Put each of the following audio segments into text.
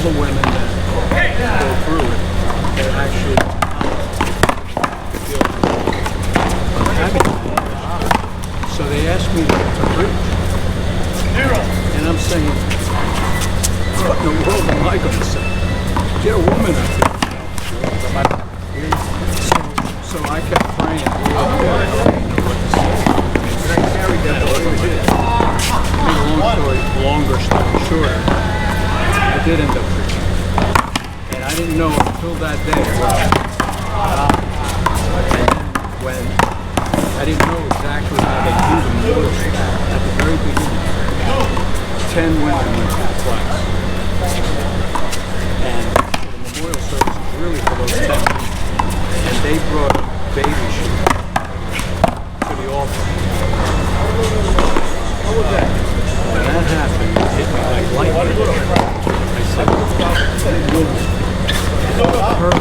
all the women that go through it, they're actually feel unhappy. So they asked me to preach. And I'm saying, what in the world am I going to say? Get a woman up here. So I kept praying. I didn't know what to say. Longer story shorter, I did end up preaching. And I didn't know until that day when I didn't know exactly how they do the memorial service. At the very beginning, 10 women went to the class. And the memorial service was really for those 10 women. And they brought a baby sheep to the altar. When that happened, it hit me like lightning. I said, her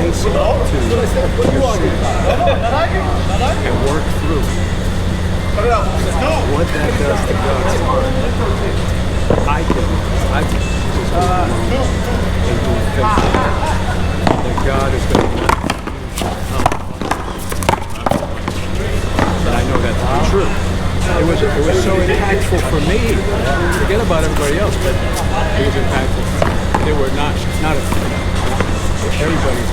face up to your sins and work through what that does to God's heart. I can just that God is going to and I know that to be true. It was so impactful for me. Forget about everybody else, but it was impactful. They were not everybody's.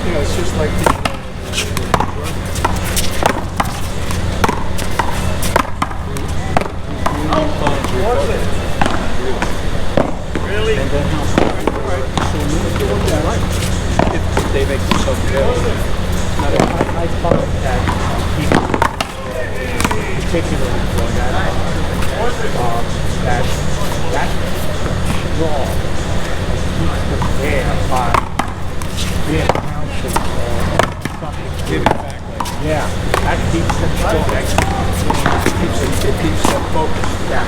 You know, it's just like really? And then how so many people in life if they make themselves available. I find that people, particularly drug addicts, that draw keeps them there by being counseled or something. Giving back, yeah, that keeps them strong. It keeps them focused. Yeah.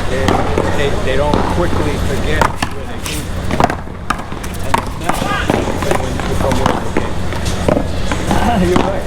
They don't quickly forget where they came from. And the message when you become where they came. You're right.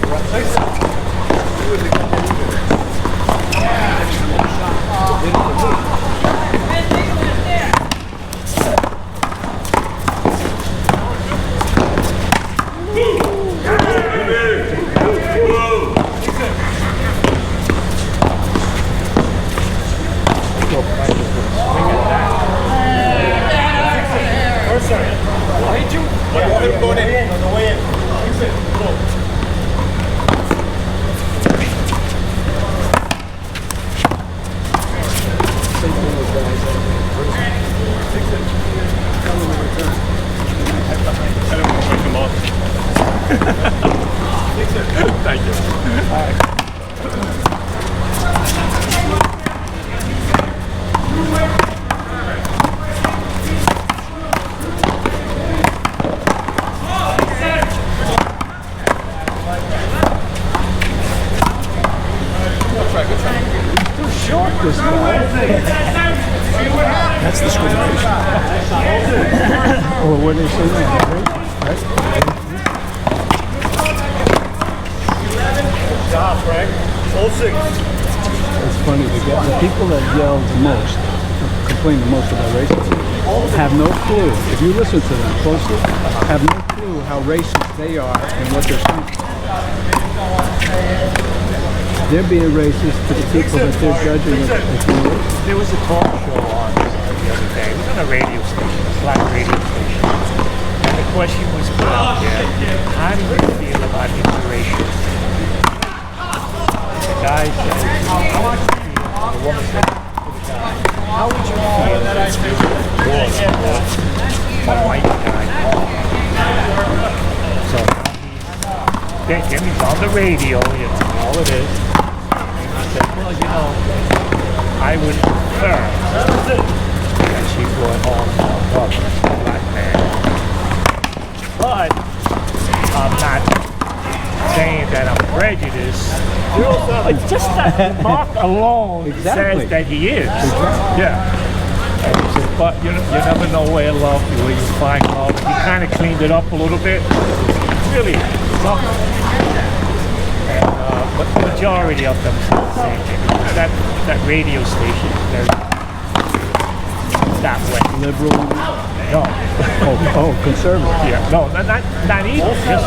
Thank you. All right. This guy. That's discrimination. Or what they say now, right? Good job, Frank. All six. It's funny, the people that yell the most, complain the most about racism, have no clue, if you listen to them closely, have no clue how racist they are and what they're saying. They're being racist to the people that they're judging. There was a talk show on the other day. It was on a radio station, a black radio station. And the question was put out there, how do you feel about interracial? The guy said, how would you feel? The woman said to the guy, how would you feel if it was a white guy? So Jimmy's on the radio, you know, all it is. Well, you know, I would prefer that she brought home a brother, a black man. But I'm not saying that I'm prejudiced. It's just that remark alone says that he is. Yeah. But you never know where you find love. He kind of cleaned it up a little bit. Really, something. But the majority of them say the same thing. that radio station is very that way. Liberal? No, Conservative. yeah, no, not even just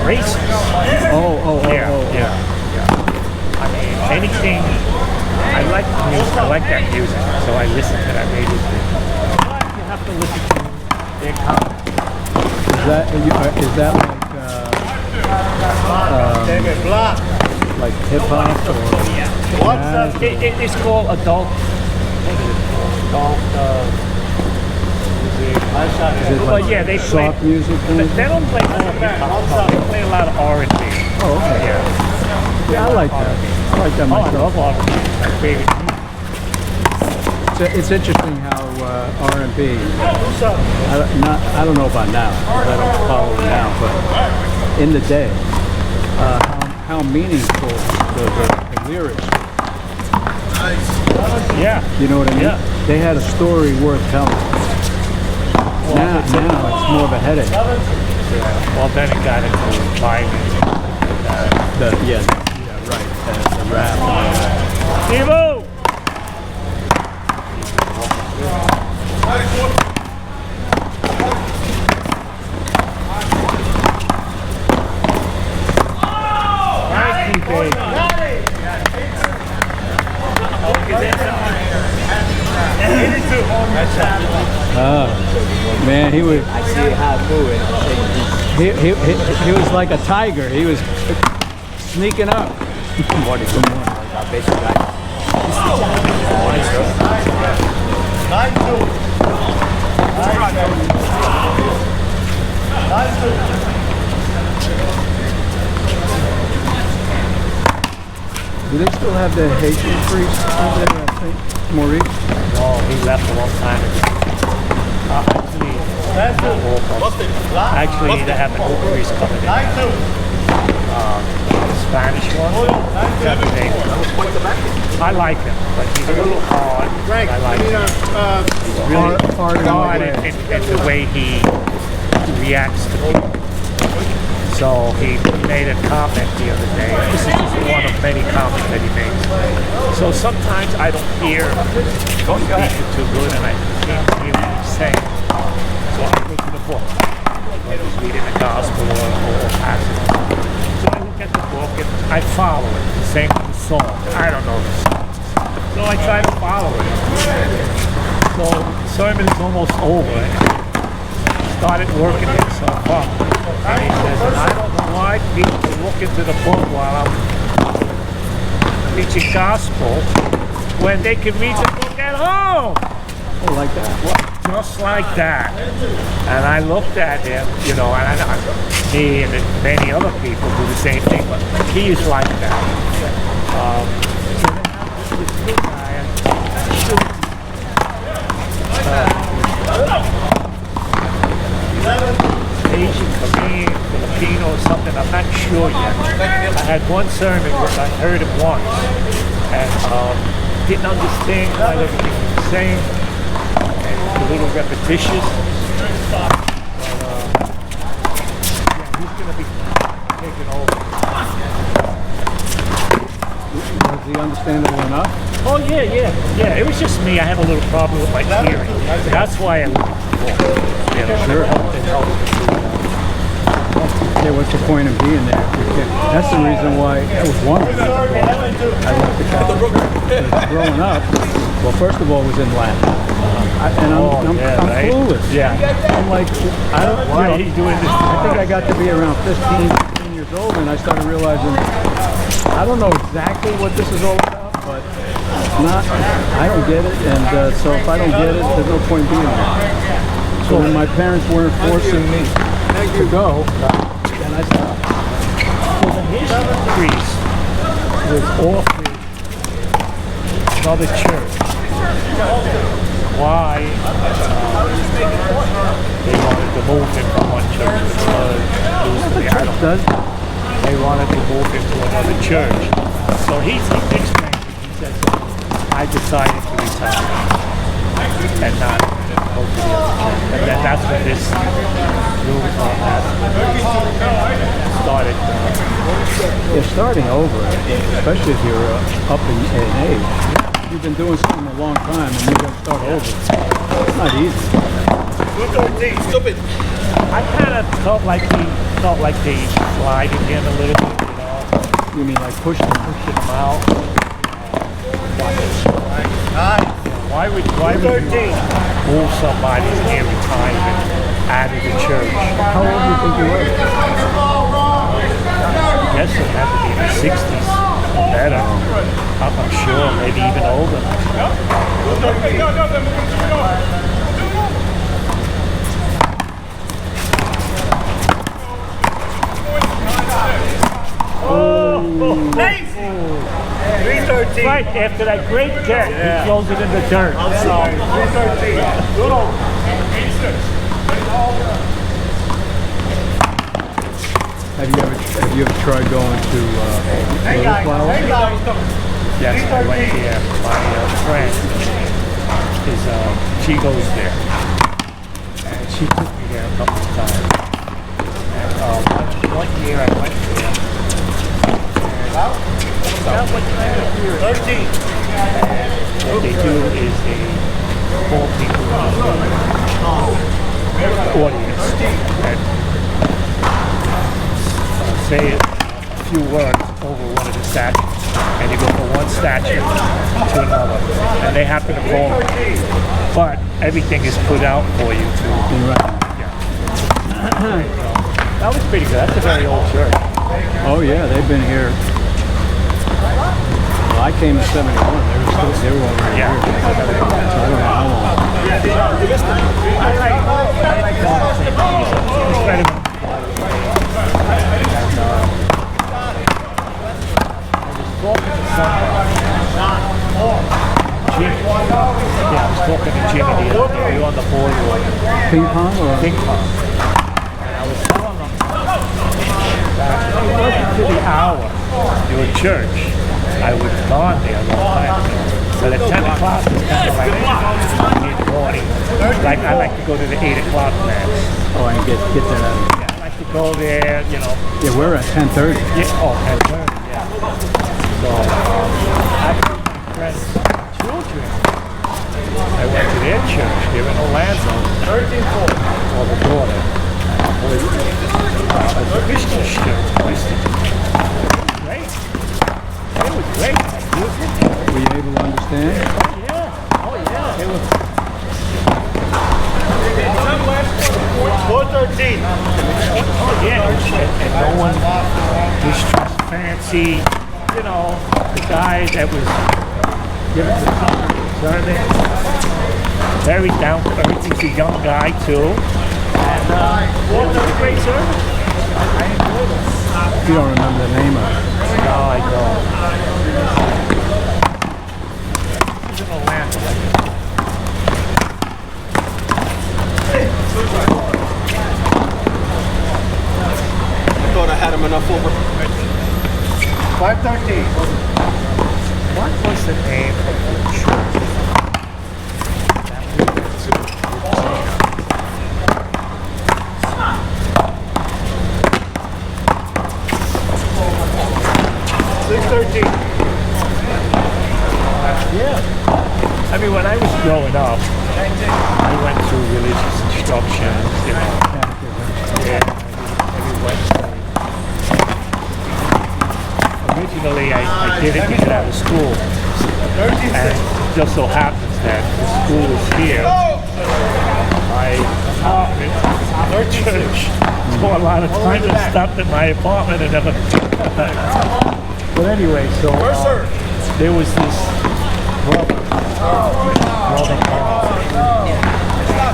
racist. Yeah. I mean, anything. I like the music. I like that music, so I listen to that radio station. But you have to listen to their comments. Is that like hip hop or jazz? It's called adult. Adult. Is it But like yeah, they play. soft music? They don't play all hip hop. They play a lot of R&B. Oh, okay. Yeah, I like that. I like that Oh, I myself. love R&B. It's my favorite. It's interesting how R&B. I don't know about now. I don't follow it now, but in the day, how meaningful the lyrics. Yeah. You know what I mean? Yeah. They had a story worth telling. Now it's more of a headache. Well, then it got into violence. Right. The rap and all that. Steve-O! Thank you, baby. Man, he was. I see how moving. He was like a tiger. He was sneaking up. Good morning. I bet you guys. Do they still have the Haitian priest over there? I think Maurice. Oh, he left a long time ago. Actually, they have a new priest coming in. Spanish one. I like him, but he's a little hard. I like him. He's really hard in the way he reacts to people. So he made a comment the other day. This is just one of many comments that he makes. So sometimes I don't hear speaking too good, and I can't hear what he's saying. So I go to the book. Whether he's reading the gospel or passage. So I look at the book and I follow it. Same with the song. I don't know the song. So I try to follow it. So the sermon is almost over. Started working himself up. And he says, I don't know why people look into the book while I'm preaching gospel when they can read the book at home. Oh, like that. Just like that. And I looked at him, you know, and he and many other people do the same thing, but he is like that. So then this new guy, Asian, Korean, Filipino, or something. I'm not sure yet. I had one sermon where I heard him once and didn't understand quite everything he was saying. And it was a little repetitious. But yeah, he's going to be taking over. Was he understandable enough? Oh yeah. It was just me. I have a little problem with my hearing. That's why I look at the book. You know, Sure. It helps. Yeah, what's the point of being there? That's the reason why. That was one of the reasons why I left the Catholic Church. Growing up, well, first of all, it was in Latin, I'm right? clueless. Yeah. I'm like, I don't. Why are you doing this? I think I got to be around 15 years old, and I started realizing I don't know exactly what this is all about, but it's not. I don't get it, and so if I don't get it, there's no point being there. So when my parents weren't forcing me to go, and I stopped. So the Haitian priest was offered another church. Why? They wanted to move him from one church because they wanted to move him to another church. So he explained it. He says, I decided to retire and not go to the other church. And then that's when this new started. You're starting over, especially if you're up in age. you've been doing something a long time and you got to start over. It's not easy. Stupid. I kind of felt like they slided in a little bit, you know, You mean like pushing them? pushing them out. Why would you move somebody's near retirement out of the church? How old do you think you were? I guess it had to be in the 60s or better. I'm sure, maybe even older. Oh, Lazy. 313. right after that great catch, he throws it in the dirt. I'm sorry. 313. Good old. Have you ever tried going to Hey Little guys. Flower? Hey guys. Yes, I went there. My friend she goes there, and she took me there a couple of times. And one year I went there. And what kind of year? 13. What they do is they call people in the audience and say a few words over one of the statues. And you go from one statue to another. And they happen to call them. But everything is put out for you to. Yeah. That was pretty good. That's a very old church. Oh yeah, they've been here. Well, I came in '71. They were already Yeah. here. So I don't know how long. I like that. It's better than talking to someone. Jimmy. Yeah, I was talking to Jimmy the other day. We were on the boardwalk. Ping pong or? Ping pong. And I was telling them that it wasn't to the hour your church. I would have gone there a long time ago. But at 10 o'clock, it's kind of like mid-morning. Like, I like to go to the 8 o'clock mass. Oh, and get that out. Yeah, I like to go there, you know. Yeah, we're at 10:30. Yeah, oh, and yeah. So, I have my friends' children. I went to their church here in Orlando. 13-4. Well, the daughter. It's a Christian church. Great. It was great. Were you able to understand? Yeah. Oh, yeah. It was. 413. Oh, yeah. And no one was dressed fancy. You know, the guy that was giving the sermon, very down to earth. He's a young guy too, and it was a great service. I enjoyed it. You don't remember the name of it. No, I don't. This is in Orlando. I thought I had him enough over. 513. What was the name of the church? Yeah. I mean, when I was growing up, I went through religious instruction, you know. Yeah, every Wednesday. Originally, I did it to get out of school. And it just so happens that the school is here. My apartment, our church. So a lot of times I stopped at my apartment and never. But anyway, so there was this brother Paul.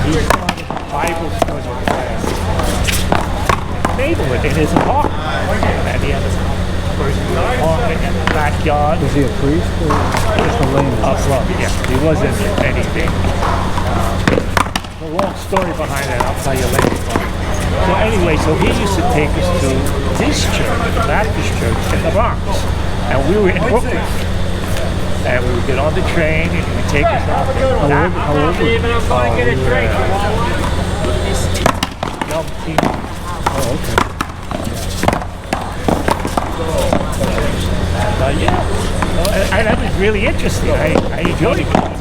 He started a Bible study class in the neighborhood in his apartment. And he had his first apartment in the backyard. Was he a priest or just a layman? Yeah, he wasn't anything. The long story behind that, I'll tell you later. So anyway, so he used to take us to this church, the Baptist church in the Bronx. And we were in Brooklyn. And we would get on the train and he would take us out. How old were you? Young teen. Oh, okay. Yeah. Well, that was really interesting. I enjoyed it.